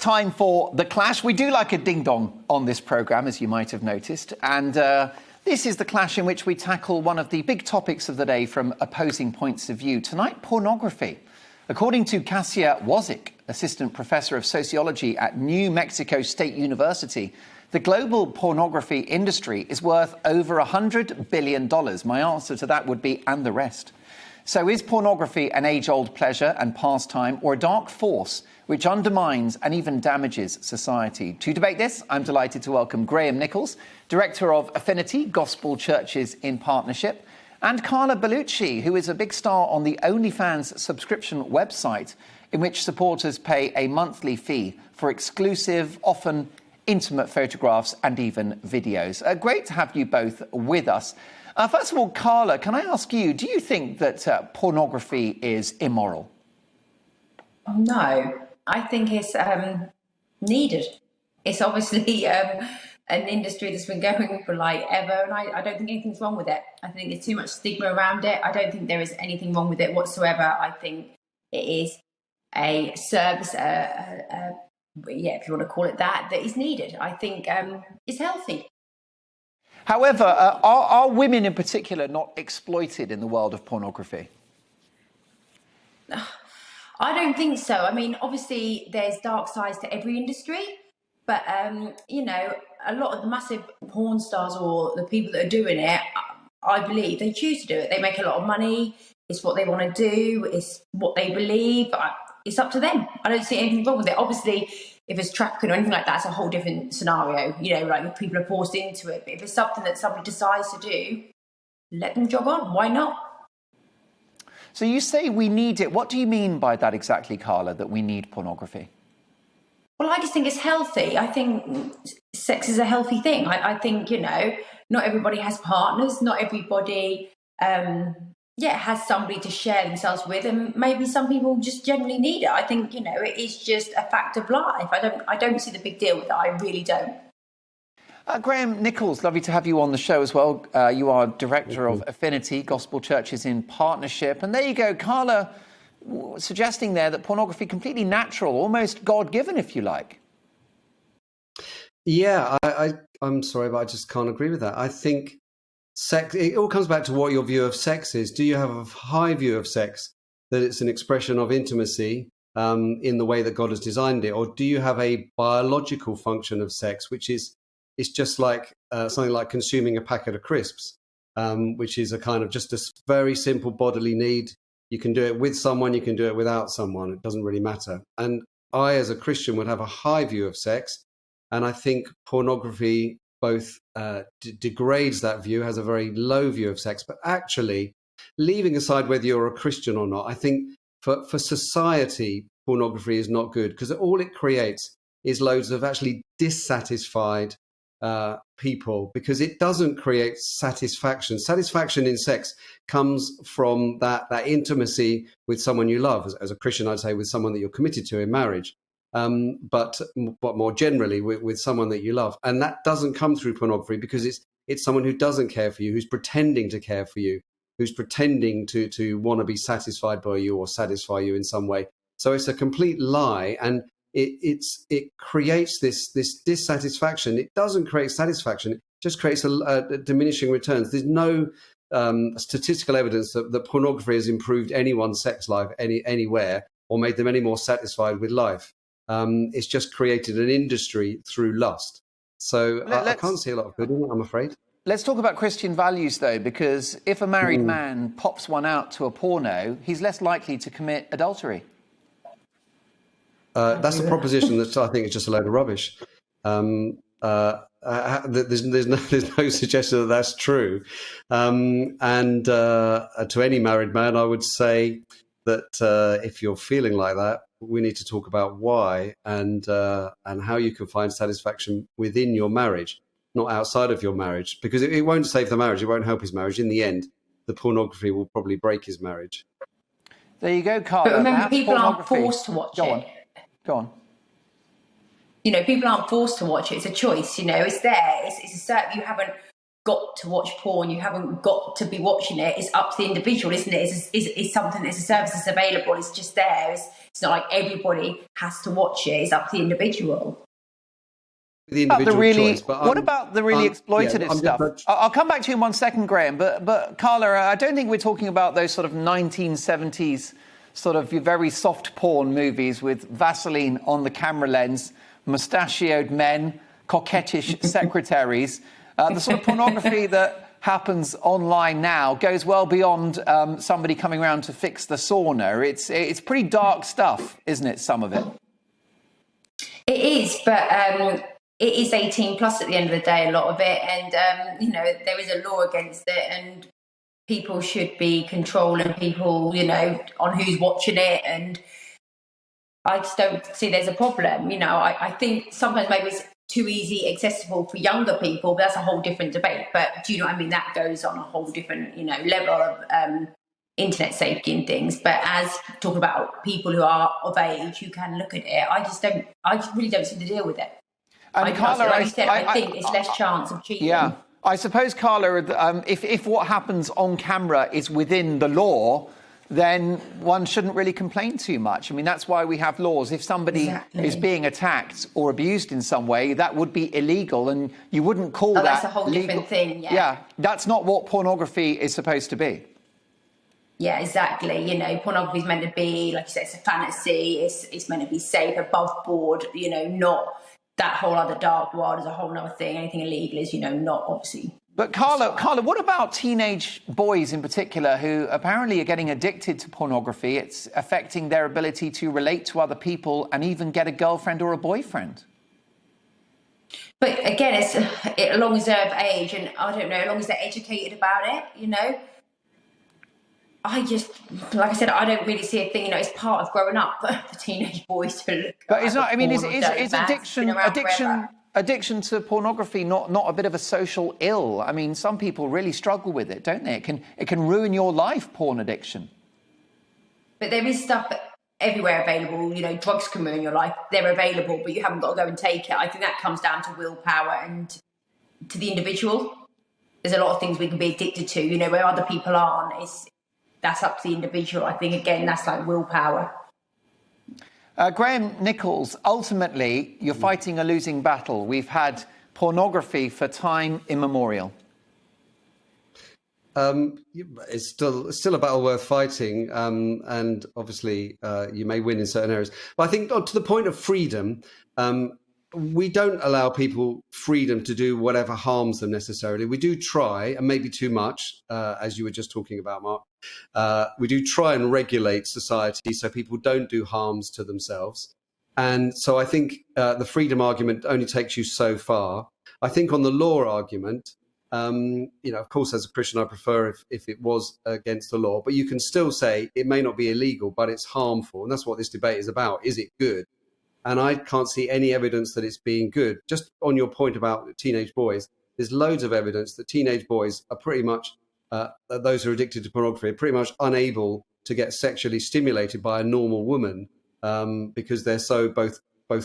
time for The Clash. We do like a ding-dong on this programme, as you might have noticed. And this is The Clash in which we tackle one of the big topics of the day from opposing points of view. Tonight, pornography. According to Kasia Wozik, Assistant Professor of Sociology at New Mexico State University, the global pornography industry is worth over $100 billion. My answer to that would be, and the rest. So is pornography an age-old pleasure and pastime, or a dark force which undermines and even damages society? To debate this, I'm delighted to welcome Graham Nichols, Director of Affinity, Gospel Churches in Partnership, and Carla Bellucci, who is a big star on the OnlyFans subscription website, in which supporters pay a monthly fee for exclusive, often intimate photographs and even videos. Great to have you both with us. First of all, Carla, can I ask you, do you think that pornography is immoral? No, I think it's needed. It's obviously an industry that's been going for like ever, and I don't think anything's wrong with it. I think there's too much stigma around it. I don't think there is anything wrong with it whatsoever. I think it is a service, yeah, if you want to call it that, that is needed. I think it's healthy. However, are women in particular not exploited in the world of pornography? I don't think so. I mean, obviously, there's dark sides to every industry, but, you know, a lot of the massive porn stars or the people that are doing it, I believe they choose to do it. They make a lot of money. It's what they want to do. It's what they believe. It's up to them. I don't see anything wrong with it. Obviously, if it's trafficking or anything like that, it's a whole different scenario. You know, like if people are forced into it. But if it's something that somebody decides to do, let them jog on. Why not? So you say we need it. What do you mean by that exactly, Carla, that we need pornography? Well, I just think it's healthy. I think sex is a healthy thing. I think, you know, not everybody has partners. Not everybody, has somebody to share themselves with. And maybe some people just generally need it. I think, you know, it is just a fact of life. I don't see the big deal with it. I really don't. Graham Nichols, lovely to have you on the show as well. You are Director of Affinity, Gospel Churches in Partnership. And there you go, Carla, suggesting there that pornography completely natural, almost God-given, if you like. Yeah, I'm sorry, but I just can't agree with that. I think sex, it all comes back to what your view of sex is. Do you have a high view of sex, that it's an expression of intimacy in the way that God has designed it? Or do you have a biological function of sex, which is it's just like something like consuming a packet of crisps, which is a kind of just a very simple bodily need. You can do it with someone, you can do it without someone. It doesn't really matter. And I, as a Christian, would have a high view of sex. And I think pornography both degrades that view, has a very low view of sex. But actually, leaving aside whether you're a Christian or not, I think for society, pornography is not good, because all it creates is loads of actually dissatisfied people, because it doesn't create satisfaction. Satisfaction in sex comes from that intimacy with someone you love. As a Christian, I'd say with someone that you're committed to in marriage, but more generally with someone that you love. And that doesn't come through pornography, because it's someone who doesn't care for you, who's pretending to care for you, who's pretending to want to be satisfied by you or satisfy you in some way. So it's a complete lie, and it creates this dissatisfaction. It doesn't create satisfaction. It just creates a diminishing returns. There's no statistical evidence that pornography has improved anyone's sex life anywhere or made them any more satisfied with life. It's just created an industry through lust. So I can't see a lot of good in it, I'm afraid. Let's talk about Christian values, though, because if a married man pops one out to a porno, he's less likely to commit adultery. That's a proposition that I think is just a load of rubbish. There's no suggestion that that's true. And to any married man, I would say that if you're feeling like that, we need to talk about why and how you can find satisfaction within your marriage, not outside of your marriage, because it won't save the marriage. It won't help his marriage. In the end, the pornography will probably break his marriage. There you go, Carla. But remember, people aren't forced to watch it. Go on. You know, people aren't forced to watch it. It's a choice. You know, it's there. It's a certain. You haven't got to watch porn, you haven't got to be watching it. It's up to the individual, isn't it? It's something, it's a service that's available, it's just there. It's not like everybody has to watch it. It's up to the individual. The individual choice, but what about the really exploitative stuff? I'll come back to you in 1 second, Graham. But Carla, I don't think we're talking about those sort of 1970s sort of very soft porn movies with Vaseline on the camera lens, mustachioed men, coquettish secretaries. The sort of pornography that happens online now goes well beyond somebody coming around to fix the sauna. It's pretty dark stuff, isn't it? Some of it. It is, but it is 18 plus at the end of the day, a lot of it. And, there is a law against it, and people should be controlling people, on who's watching it. And I just don't see there's a problem. I think sometimes maybe it's too easy, accessible for younger people, but that's a whole different debate. But do you know what I mean? That goes on a whole different, level of internet safety and things. But as talk about people who are of age who can look at it, I really don't see the deal with it. And Carla, like you said, I think it's less chance of cheating. Yeah, I suppose, Carla, if what happens on camera is within the law, then one shouldn't really complain too much. I mean, that's why we have laws. If somebody is being attacked or abused in some way, that would be illegal, and you wouldn't call that that's a whole different thing. Yeah, that's not what pornography is supposed to be. Yeah, exactly. Pornography is meant to be, like you said, it's a fantasy. It's meant to be safe, above board. Not that whole other dark world is a whole other thing. Anything illegal is, not obviously. But Carla, what about teenage boys in particular who apparently are getting addicted to pornography? It's affecting their ability to relate to other people and even get a girlfriend or a boyfriend. But again, it's as long as they're of age, and I don't know, as long as they're educated about it, I just, like I said, I don't really see a thing. It's part of growing up for teenage boys to look. But it's not. I mean, is addiction to pornography not a bit of a social ill? I mean, some people really struggle with it, don't they? It can ruin your life, porn addiction. But there is stuff everywhere available. Drugs can ruin your life. They're available, but you haven't got to go and take it. I think that comes down to willpower and to the individual. There's a lot of things we can be addicted to. Where other people aren't. That's up to the individual. I think, again, that's like willpower. Graham Nichols, ultimately, you're fighting a losing battle. We've had pornography for time immemorial. It's still a battle worth fighting, and obviously you may win in certain areas. But I think to the point of freedom, we don't allow people freedom to do whatever harms them necessarily. We do try, and maybe too much, as you were just talking about, Mark. We do try and regulate society so people don't do harms to themselves. And so I think the freedom argument only takes you so far. I think on the law argument, of course, as a Christian, I prefer if it was against the law, but you can still say it may not be illegal, but it's harmful. And that's what this debate is about. Is it good? And I can't see any evidence that it's being good. Just on your point about teenage boys, there's loads of evidence that teenage boys are pretty much, those who are addicted to pornography, are pretty much unable to get sexually stimulated by a normal woman because they're so both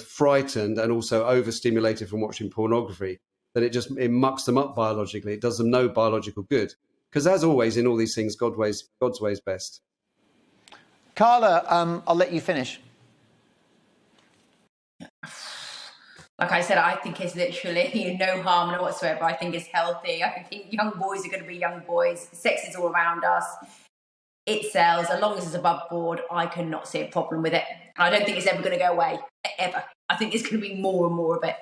frightened and also overstimulated from watching pornography that it mucks them up biologically. It does them no biological good. Because as always, in all these things, God's way is best. Carla, I'll let you finish. Like I said, I think it's literally no harm whatsoever. I think it's healthy. I think young boys are going to be young boys. Sex is all around us. It sells. As long as it's above board, I cannot see a problem with it. I don't think it's ever going to go away, ever. I think there's going to be more and more of it.